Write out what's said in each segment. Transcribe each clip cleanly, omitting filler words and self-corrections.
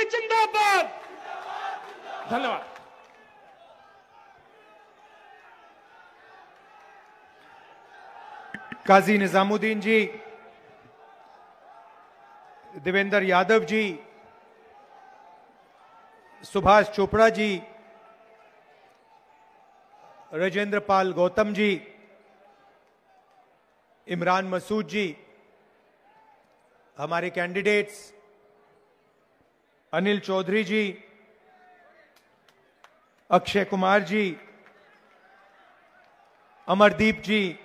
Party जिंदाबाद। धन्यवाद। काजी निजामुद्दीन जी, देवेंद्र यादव जी, सुभाष चोपड़ा जी, राजेंद्र पाल गौतम जी, इमरान मसूद जी, हमारे कैंडिडेट्स अनिल चौधरी जी, अक्षय कुमार जी, अमरदीप जी,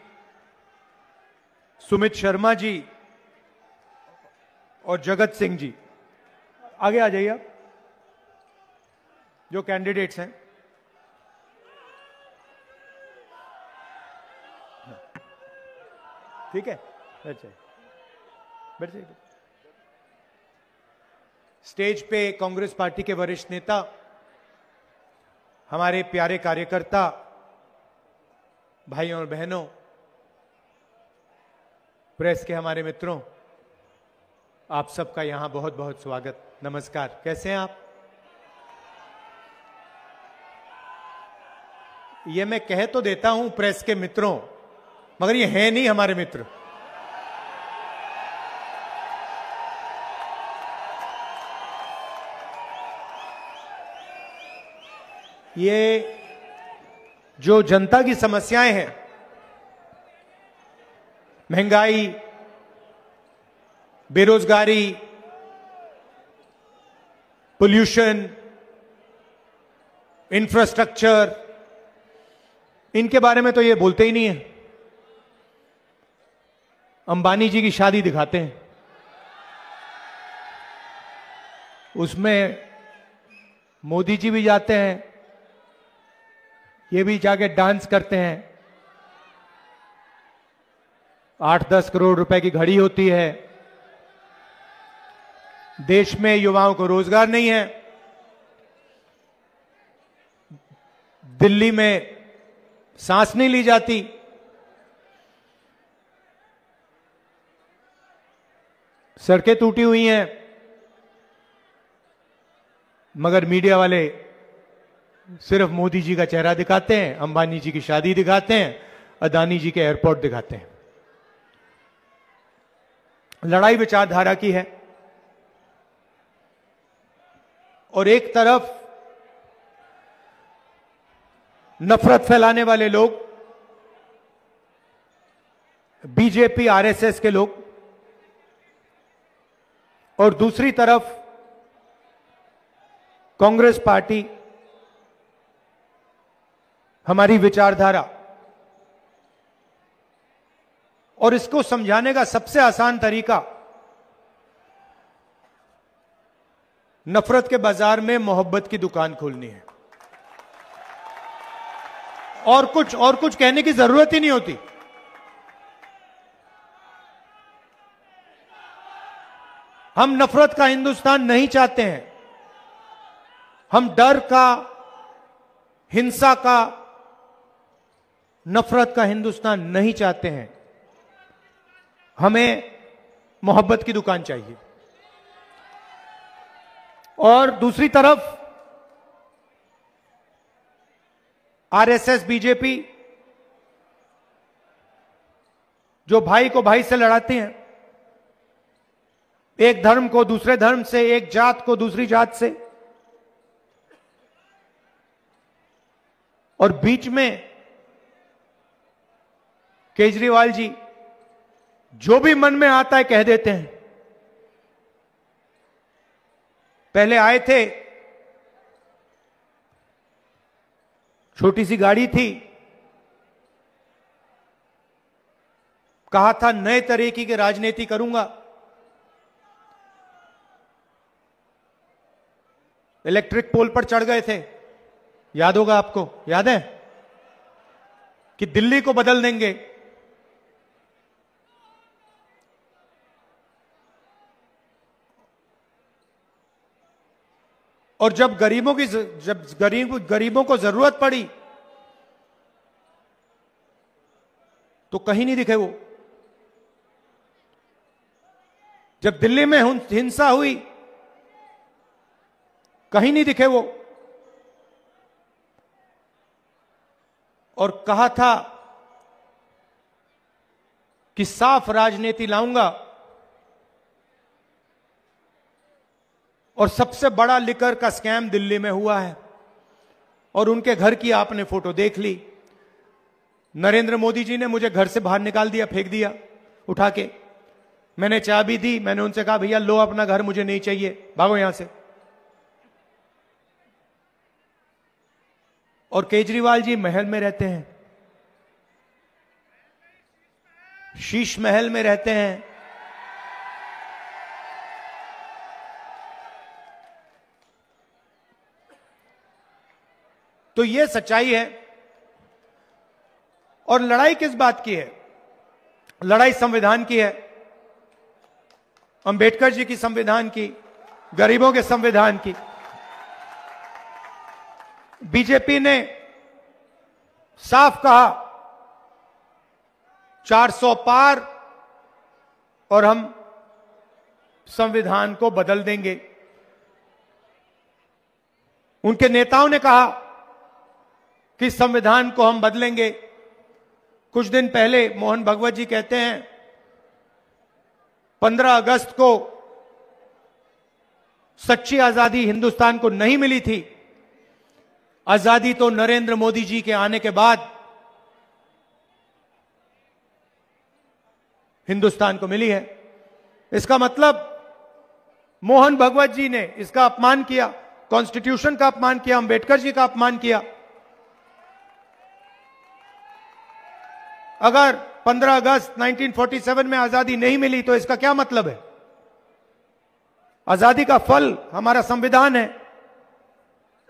सुमित शर्मा जी और जगत सिंह जी, आगे आ जाइए आप, जो कैंडिडेट्स हैं। ठीक है, अच्छा बैठ जाइए। स्टेज पे कांग्रेस पार्टी के वरिष्ठ नेता, हमारे प्यारे कार्यकर्ता भाइयों और बहनों, प्रेस के हमारे मित्रों, आप सबका यहां बहुत बहुत स्वागत, नमस्कार। कैसे हैं आप? ये मैं कह तो देता हूं प्रेस के मित्रों, मगर ये हैं नहीं हमारे मित्र। ये जो जनता की समस्याएं हैं, महंगाई, बेरोजगारी, पोल्यूशन, इंफ्रास्ट्रक्चर, इनके बारे में तो ये बोलते ही नहीं है। अंबानी जी की शादी दिखाते हैं, उसमें मोदी जी भी जाते हैं, ये भी जाके डांस करते हैं। 8-10 करोड़ रुपए की घड़ी होती है। देश में युवाओं को रोजगार नहीं है। दिल्ली में सांस नहीं ली जाती। सड़कें टूटी हुई हैं, मगर मीडिया वाले सिर्फ मोदी जी का चेहरा दिखाते हैं, अंबानी जी की शादी दिखाते हैं, अदानी जी के एयरपोर्ट दिखाते हैं। लड़ाई विचारधारा की है, और एक तरफ नफरत फैलाने वाले लोग, बीजेपी आरएसएस के लोग, और दूसरी तरफ कांग्रेस पार्टी, हमारी विचारधारा। और इसको समझाने का सबसे आसान तरीका, नफरत के बाजार में मोहब्बत की दुकान खोलनी है। और कुछ कहने की जरूरत ही नहीं होती। हम नफरत का हिंदुस्तान नहीं चाहते हैं। हम डर का, हिंसा का, नफरत का हिंदुस्तान नहीं चाहते हैं। हमें मोहब्बत की दुकान चाहिए। और दूसरी तरफ आरएसएस, बीजेपी, जो भाई को भाई से लड़ाते हैं, एक धर्म को दूसरे धर्म से, एक जात को दूसरी जात से, और बीच में केजरीवाल जी जो भी मन में आता है कह देते हैं। पहले आए थे, छोटी सी गाड़ी थी, कहा था नए तरीके की राजनीति करूंगा। इलेक्ट्रिक पोल पर चढ़ गए थे, याद होगा आपको, याद है कि दिल्ली को बदल देंगे। और जब गरीबों को जरूरत पड़ी तो कहीं नहीं दिखे वो। जब दिल्ली में हिंसा हुई कहीं नहीं दिखे वो। और कहा था कि साफ राजनीति लाऊंगा और सबसे बड़ा लिकर का स्कैम दिल्ली में हुआ है और उनके घर की आपने फोटो देख ली। नरेंद्र मोदी जी ने मुझे घर से बाहर निकाल दिया, फेंक दिया उठा के। मैंने चाबी दी, मैंने उनसे कहा भैया लो अपना घर, मुझे नहीं चाहिए, भागो यहां से। और केजरीवाल जी महल में रहते हैं, शीश महल में रहते हैं। तो यह सच्चाई है। और लड़ाई किस बात की है? लड़ाई संविधान की है, अंबेडकर जी की संविधान की, गरीबों के संविधान की। बीजेपी ने साफ कहा 400 पार और हम संविधान को बदल देंगे। उनके नेताओं ने कहा कि संविधान को हम बदलेंगे। कुछ दिन पहले मोहन भगवत जी कहते हैं 15 अगस्त को सच्ची आजादी हिंदुस्तान को नहीं मिली थी, आजादी तो नरेंद्र मोदी जी के आने के बाद हिंदुस्तान को मिली है। इसका मतलब मोहन भगवत जी ने इसका अपमान किया, कॉन्स्टिट्यूशन का अपमान किया, अंबेडकर जी का अपमान किया। अगर 15 अगस्त 1947 में आजादी नहीं मिली तो इसका क्या मतलब है? आजादी का फल हमारा संविधान है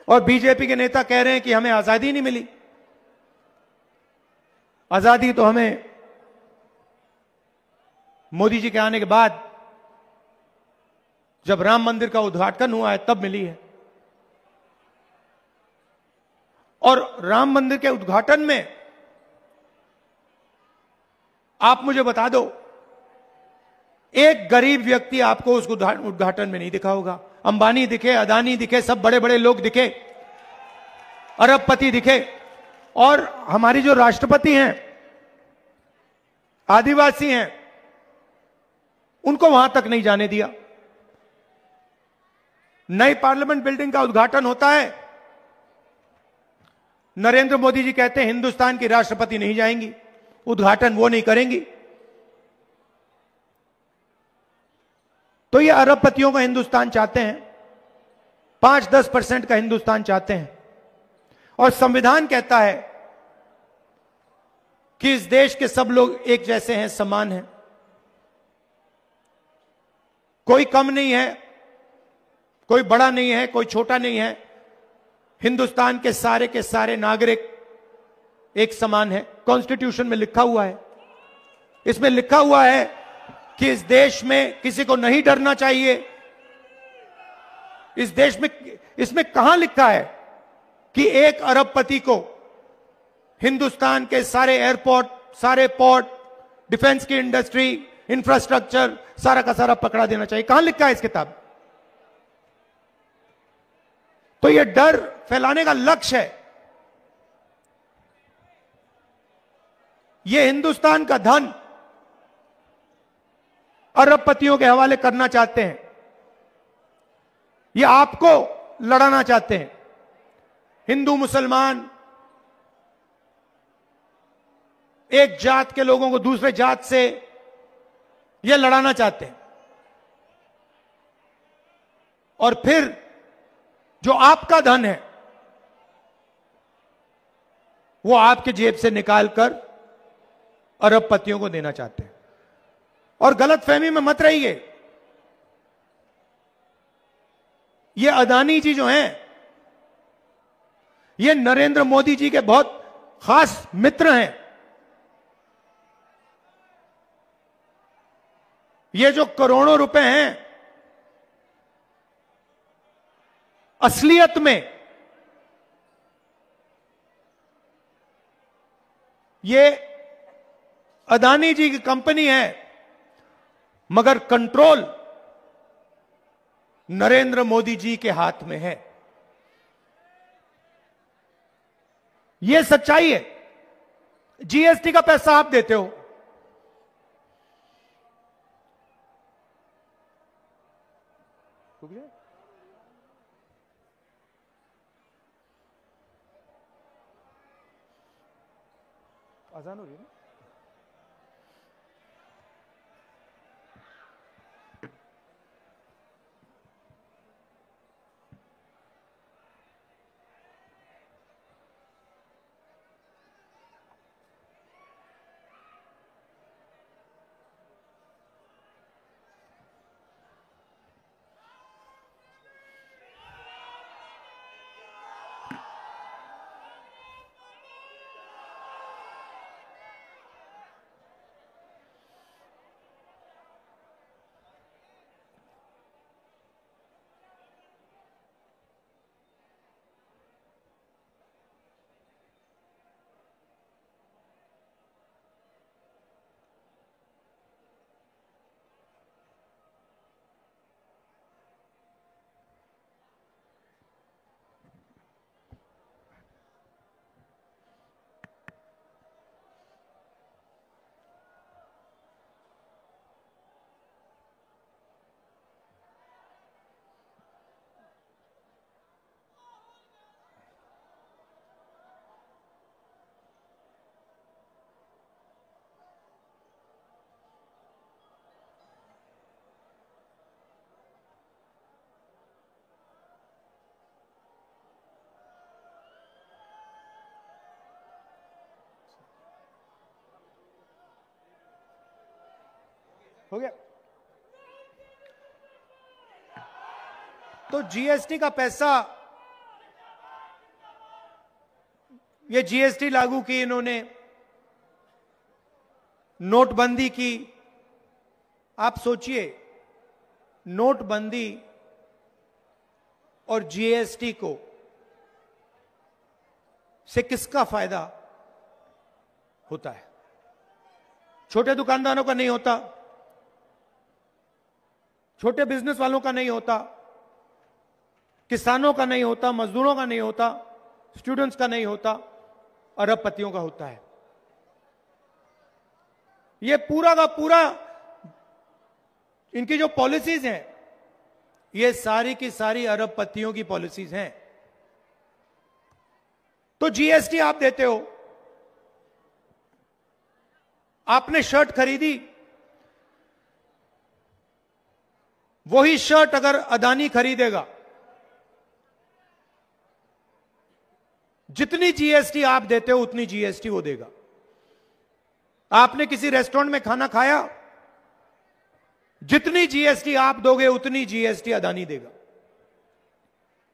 और बीजेपी के नेता कह रहे हैं कि हमें आजादी नहीं मिली। आजादी तो हमें मोदी जी के आने के बाद, जब राम मंदिर का उद्घाटन हुआ है, तब मिली है। और राम मंदिर के उद्घाटन में आप मुझे बता दो, एक गरीब व्यक्ति आपको उस उद्घाटन में नहीं दिखा होगा। अंबानी दिखे, अदानी दिखे, सब बड़े बड़े लोग दिखे, अरबपति दिखे। और हमारी जो राष्ट्रपति हैं, आदिवासी हैं, उनको वहां तक नहीं जाने दिया। नई पार्लियामेंट बिल्डिंग का उद्घाटन होता है, नरेंद्र मोदी जी कहते हैं हिंदुस्तान की राष्ट्रपति नहीं जाएंगी, उद्घाटन वो नहीं करेंगी। तो ये अरबपतियों का हिंदुस्तान चाहते हैं, 5-10% का हिंदुस्तान चाहते हैं। और संविधान कहता है कि इस देश के सब लोग एक जैसे हैं, समान हैं, कोई कम नहीं है, कोई बड़ा नहीं है, कोई छोटा नहीं है। हिंदुस्तान के सारे नागरिक एक समान है। कॉन्स्टिट्यूशन में लिखा हुआ है, इसमें लिखा हुआ है कि इस देश में किसी को नहीं डरना चाहिए। इस देश में, इसमें कहां लिखा है कि एक अरबपति को हिंदुस्तान के सारे एयरपोर्ट, सारे पोर्ट, डिफेंस की इंडस्ट्री, इंफ्रास्ट्रक्चर, सारा का सारा पकड़ा देना चाहिए? कहां लिखा है इस किताब? तो यह डर फैलाने का लक्ष्य है। यह हिंदुस्तान का धन अरबपतियों के हवाले करना चाहते हैं, यह आपको लड़ाना चाहते हैं। हिंदू मुसलमान, एक जात के लोगों को दूसरे जात से यह लड़ाना चाहते हैं। और फिर जो आपका धन है वो आपके जेब से निकालकर अरबपतियों को देना चाहते हैं। और गलतफहमी में मत रहिए, ये अदानी जी जो हैं, ये नरेंद्र मोदी जी के बहुत खास मित्र हैं। ये जो करोड़ों रुपए हैं, असलियत में ये अदानी जी की कंपनी है, मगर कंट्रोल नरेंद्र मोदी जी के हाथ में है। यह सच्चाई है। जीएसटी का पैसा आप देते हो, आसान हो रही है ना? हो गया। तो जीएसटी का पैसा, ये जीएसटी लागू की इन्होंने, नोटबंदी की। आप सोचिए, नोटबंदी और जीएसटी को से किसका फायदा होता है? छोटे दुकानदारों का नहीं होता, छोटे बिजनेस वालों का नहीं होता, किसानों का नहीं होता, मजदूरों का नहीं होता, स्टूडेंट्स का नहीं होता, अरबपतियों का होता है। ये पूरा का पूरा इनकी जो पॉलिसीज हैं, ये सारी की सारी अरबपतियों की पॉलिसीज हैं। तो जीएसटी आप देते हो, आपने शर्ट खरीदी, वही शर्ट अगर अदानी खरीदेगा, जितनी जीएसटी आप देते हो उतनी जीएसटी वो देगा। आपने किसी रेस्टोरेंट में खाना खाया, जितनी जीएसटी आप दोगे उतनी जीएसटी अदानी देगा।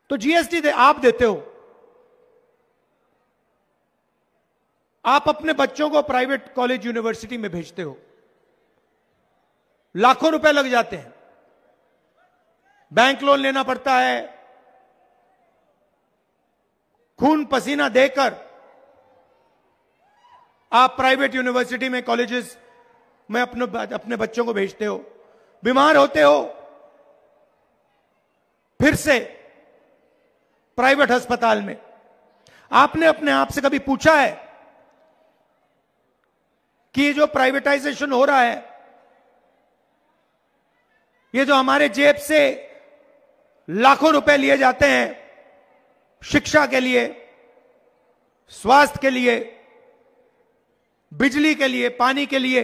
तो जीएसटी आप देते हो। आप अपने बच्चों को प्राइवेट कॉलेज यूनिवर्सिटी में भेजते हो, लाखों रुपए लग जाते हैं, बैंक लोन लेना पड़ता है, खून पसीना देकर आप प्राइवेट यूनिवर्सिटी में, कॉलेजेस में अपने बच्चों को भेजते हो। बीमार होते हो, फिर से प्राइवेट अस्पताल में। आपने अपने आप से कभी पूछा है कि ये जो प्राइवेटाइजेशन हो रहा है, ये जो हमारे जेब से लाखों रुपए लिए जाते हैं शिक्षा के लिए, स्वास्थ्य के लिए, बिजली के लिए, पानी के लिए,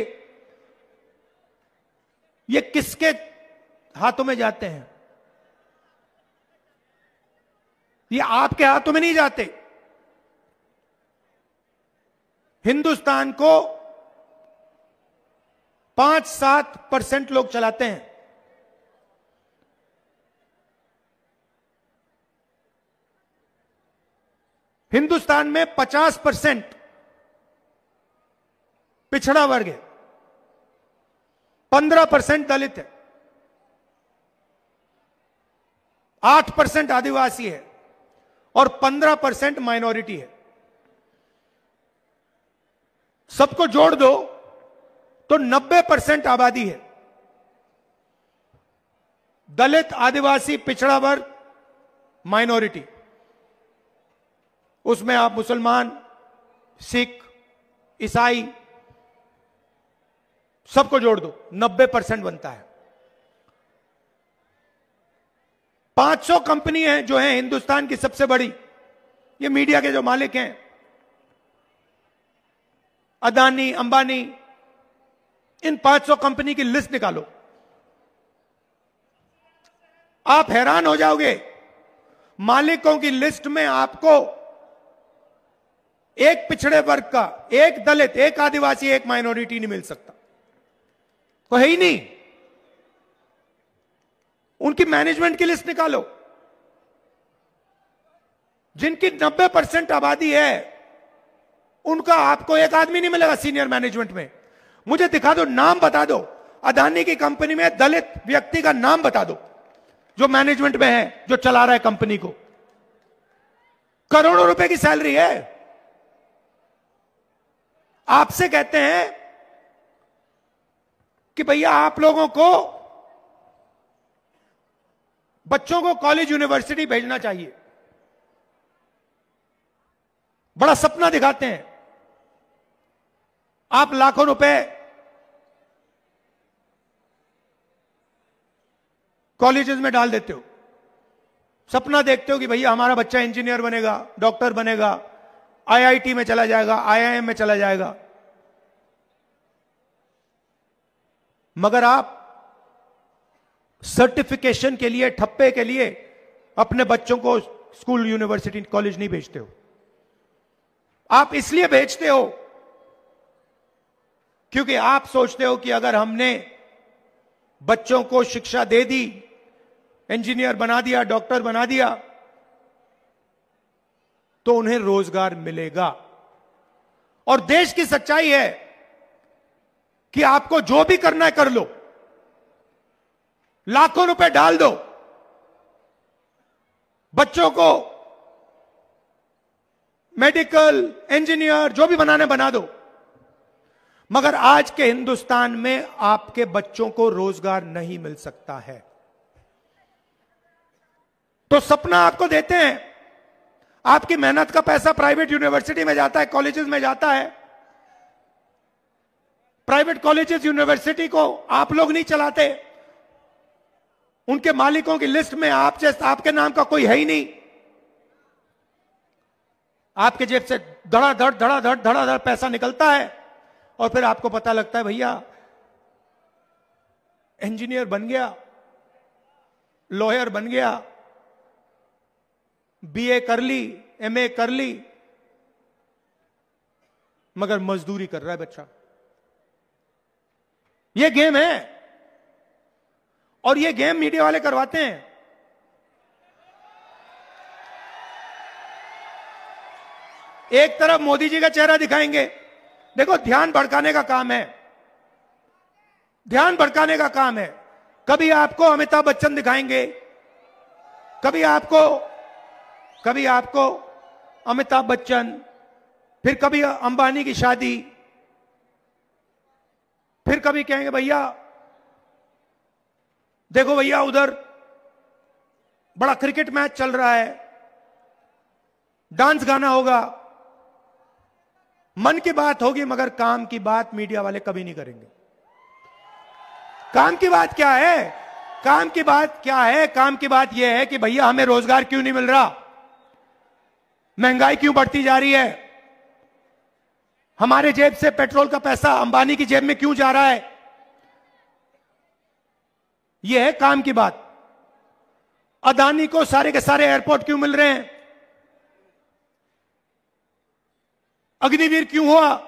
ये किसके हाथों में जाते हैं? ये आपके हाथों में नहीं जाते। हिंदुस्तान को 5-7% लोग चलाते हैं। हिंदुस्तान में 50% पिछड़ा वर्ग है, 15% दलित है, 8% आदिवासी है और 15% माइनॉरिटी है। सबको जोड़ दो तो 90% आबादी है। दलित, आदिवासी, पिछड़ा वर्ग, माइनॉरिटी। उसमें आप मुसलमान, सिख, ईसाई, सबको जोड़ दो, 90% बनता है। 500 कंपनी है जो है हिंदुस्तान की सबसे बड़ी, ये मीडिया के जो मालिक हैं, अदानी, अंबानी, इन 500 कंपनी की लिस्ट निकालो, आप हैरान हो जाओगे। मालिकों की लिस्ट में आपको एक पिछड़े वर्ग का, एक दलित, एक आदिवासी, एक माइनॉरिटी नहीं मिल सकता, तो है ही नहीं। उनकी मैनेजमेंट की लिस्ट निकालो, जिनकी 90% आबादी है, उनका आपको एक आदमी नहीं मिलेगा सीनियर मैनेजमेंट में। मुझे दिखा दो, नाम बता दो, अदानी की कंपनी में दलित व्यक्ति का नाम बता दो जो मैनेजमेंट में है, जो चला रहा है कंपनी को। करोड़ों रुपए की सैलरी है। आपसे कहते हैं कि भैया आप लोगों को बच्चों को कॉलेज यूनिवर्सिटी भेजना चाहिए, बड़ा सपना दिखाते हैं। आप लाखों रुपए कॉलेजेस में डाल देते हो, सपना देखते हो कि भैया हमारा बच्चा इंजीनियर बनेगा, डॉक्टर बनेगा, आईआईटी में चला जाएगा, आईआईएम में चला जाएगा, मगर आप सर्टिफिकेशन के लिए, ठप्पे के लिए अपने बच्चों को स्कूल, यूनिवर्सिटी, कॉलेज नहीं भेजते हो। आप इसलिए भेजते हो क्योंकि आप सोचते हो कि अगर हमने बच्चों को शिक्षा दे दी, इंजीनियर बना दिया, डॉक्टर बना दिया, तो उन्हें रोजगार मिलेगा। और देश की सच्चाई है कि आपको जो भी करना है कर लो, लाखों रुपए डाल दो, बच्चों को मेडिकल, इंजीनियर, जो भी बनाने बना दो, मगर आज के हिंदुस्तान में आपके बच्चों को रोजगार नहीं मिल सकता है। तो सपना आपको देते हैं, आपकी मेहनत का पैसा प्राइवेट यूनिवर्सिटी में जाता है, कॉलेजेस में जाता है। प्राइवेट कॉलेजेस, यूनिवर्सिटी को आप लोग नहीं चलाते, उनके मालिकों की लिस्ट में आप जैसे, आपके नाम का कोई है ही नहीं। आपके जेब से धड़ाधड़ पैसा निकलता है और फिर आपको पता लगता है भैया इंजीनियर बन गया, लॉयर बन गया, बीए कर ली, एमए कर ली, मगर मजदूरी कर रहा है बच्चा। यह गेम है और यह गेम मीडिया वाले करवाते हैं। एक तरफ मोदी जी का चेहरा दिखाएंगे, देखो ध्यान भड़काने का काम है, ध्यान भड़काने का काम है। कभी आपको अमिताभ बच्चन दिखाएंगे, कभी आपको अमिताभ बच्चन, फिर कभी अंबानी की शादी, फिर कभी कहेंगे भैया देखो भैया उधर बड़ा क्रिकेट मैच चल रहा है, डांस गाना होगा, मन की बात होगी, मगर काम की बात मीडिया वाले कभी नहीं करेंगे। काम की बात क्या है? काम की बात क्या है? काम की बात यह है कि भैया हमें रोजगार क्यों नहीं मिल रहा, महंगाई क्यों बढ़ती जा रही है, हमारे जेब से पेट्रोल का पैसा अंबानी की जेब में क्यों जा रहा है। यह है काम की बात। अदानी को सारे के सारे एयरपोर्ट क्यों मिल रहे हैं, अग्निवीर क्यों हुआ,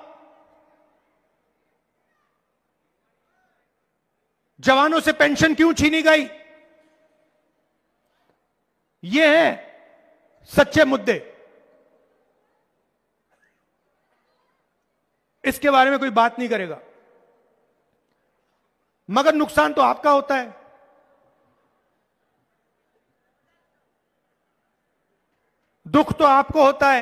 जवानों से पेंशन क्यों छीनी गई। ये हैं सच्चे मुद्दे। इसके बारे में कोई बात नहीं करेगा, मगर नुकसान तो आपका होता है। दुख तो आपको होता है,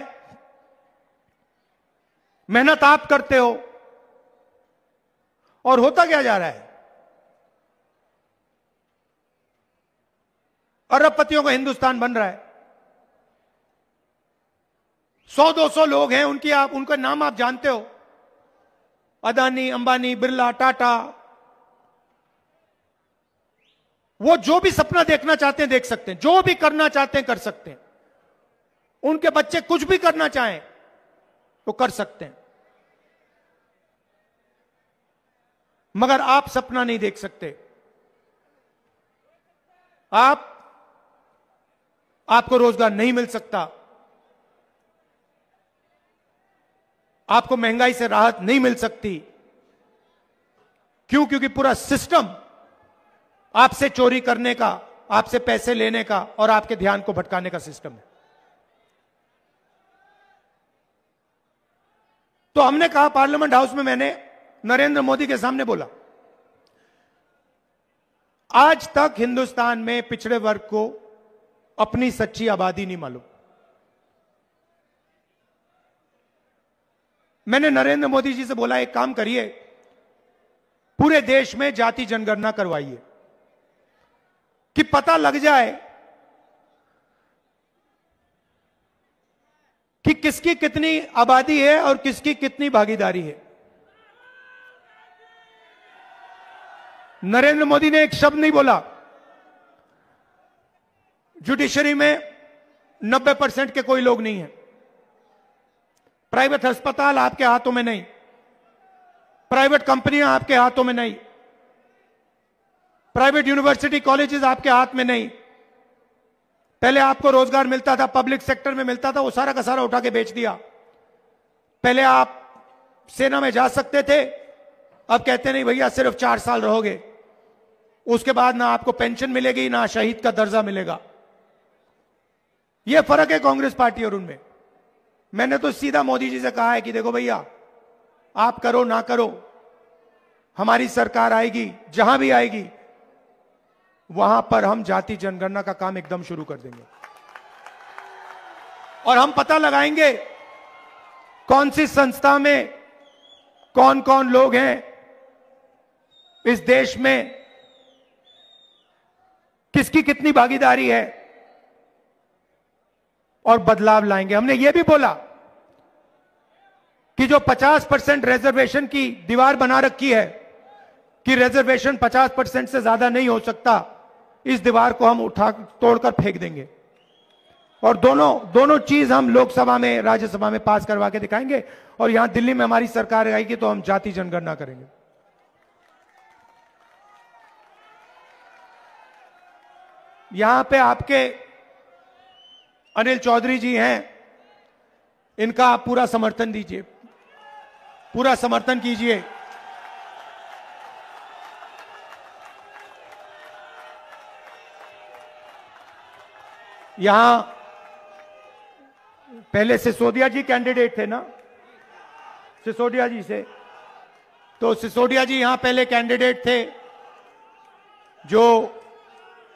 मेहनत आप करते हो, और होता क्या जा रहा है, अरबपतियों का हिंदुस्तान बन रहा है। 100-200 लोग हैं, उनका नाम आप जानते हो, अदानी, अंबानी, बिरला, टाटा। वो जो भी सपना देखना चाहते हैं देख सकते हैं, जो भी करना चाहते हैं कर सकते हैं। उनके बच्चे कुछ भी करना चाहें तो कर सकते हैं, मगर आप सपना नहीं देख सकते। आपको रोजगार नहीं मिल सकता, आपको महंगाई से राहत नहीं मिल सकती। क्यों? क्योंकि पूरा सिस्टम आपसे चोरी करने का, आपसे पैसे लेने का और आपके ध्यान को भटकाने का सिस्टम है। तो हमने कहा, पार्लियामेंट हाउस में मैंने नरेंद्र मोदी के सामने बोला, आज तक हिंदुस्तान में पिछड़े वर्ग को अपनी सच्ची आबादी नहीं मालूम। मैंने नरेंद्र मोदी जी से बोला, एक काम करिए, पूरे देश में जाति जनगणना करवाइए कि पता लग जाए कि किसकी कितनी आबादी है और किसकी कितनी भागीदारी है। नरेंद्र मोदी ने एक शब्द नहीं बोला। जुडिशरी में 90% के कोई लोग नहीं है, प्राइवेट अस्पताल आपके हाथों में नहीं, प्राइवेट कंपनियां आपके हाथों में नहीं, प्राइवेट यूनिवर्सिटी कॉलेजेस आपके हाथ में नहीं। पहले आपको रोजगार मिलता था, पब्लिक सेक्टर में मिलता था, वो सारा का सारा उठा के बेच दिया। पहले आप सेना में जा सकते थे, अब कहते नहीं भैया सिर्फ 4 साल रहोगे, उसके बाद ना आपको पेंशन मिलेगी ना शहीद का दर्जा मिलेगा। यह फर्क है कांग्रेस पार्टी और उनमें। मैंने तो सीधा मोदी जी से कहा है कि देखो भैया, आप करो ना करो, हमारी सरकार आएगी, जहां भी आएगी वहां पर हम जाति जनगणना का काम एकदम शुरू कर देंगे और हम पता लगाएंगे कौन सी संस्था में कौन कौन लोग हैं इस देश में, किसकी कितनी भागीदारी है, और बदलाव लाएंगे। हमने यह भी बोला कि जो 50% रिजर्वेशन की दीवार बना रखी है कि रिजर्वेशन 50% से ज्यादा नहीं हो सकता, इस दीवार को हम उठा तोड़कर फेंक देंगे और दोनों चीज हम लोकसभा में, राज्यसभा में पास करवा के दिखाएंगे। और यहां दिल्ली में हमारी सरकार आएगी तो हम जाति जनगणना करेंगे। यहां पे आपके अनिल चौधरी जी हैं, इनका आप पूरा समर्थन दीजिए, पूरा समर्थन कीजिए। यहां पहले सिसोदिया जी कैंडिडेट थे ना, सिसोदिया जी से, तो सिसोदिया जी यहां पहले कैंडिडेट थे, जो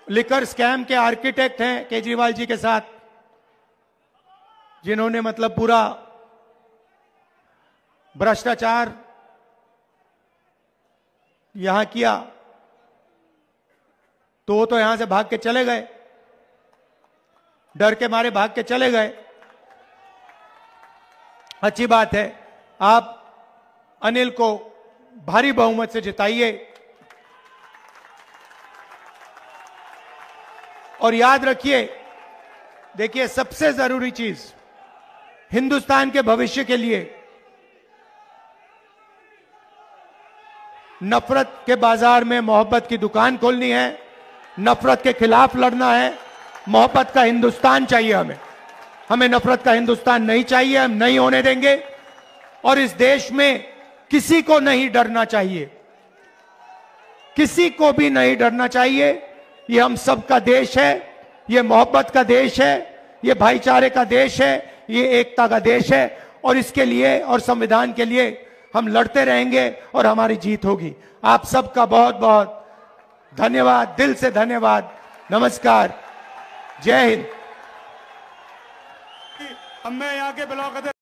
लिकर स्कैम के आर्किटेक्ट हैं केजरीवाल जी के साथ, जिन्होंने मतलब पूरा भ्रष्टाचार यहां किया। तो वो तो यहां से भाग के चले गए, डर के मारे भाग के चले गए। अच्छी बात है, आप अनिल को भारी बहुमत से जिताइए और याद रखिए, देखिए सबसे जरूरी चीज हिंदुस्तान के भविष्य के लिए नफरत के बाजार में मोहब्बत की दुकान खोलनी है, नफरत के खिलाफ लड़ना है। मोहब्बत का हिंदुस्तान चाहिए हमें नफरत का हिंदुस्तान नहीं चाहिए, हम नहीं होने देंगे। और इस देश में किसी को नहीं डरना चाहिए, किसी को भी नहीं डरना चाहिए। ये हम सबका देश है, ये मोहब्बत का देश है, ये भाईचारे का देश है, ये एकता का देश है और इसके लिए और संविधान के लिए हम लड़ते रहेंगे और हमारी जीत होगी। आप सबका बहुत बहुत धन्यवाद, दिल से धन्यवाद। नमस्कार, जय हिंद। अब मैं यहाँ के ब्लॉक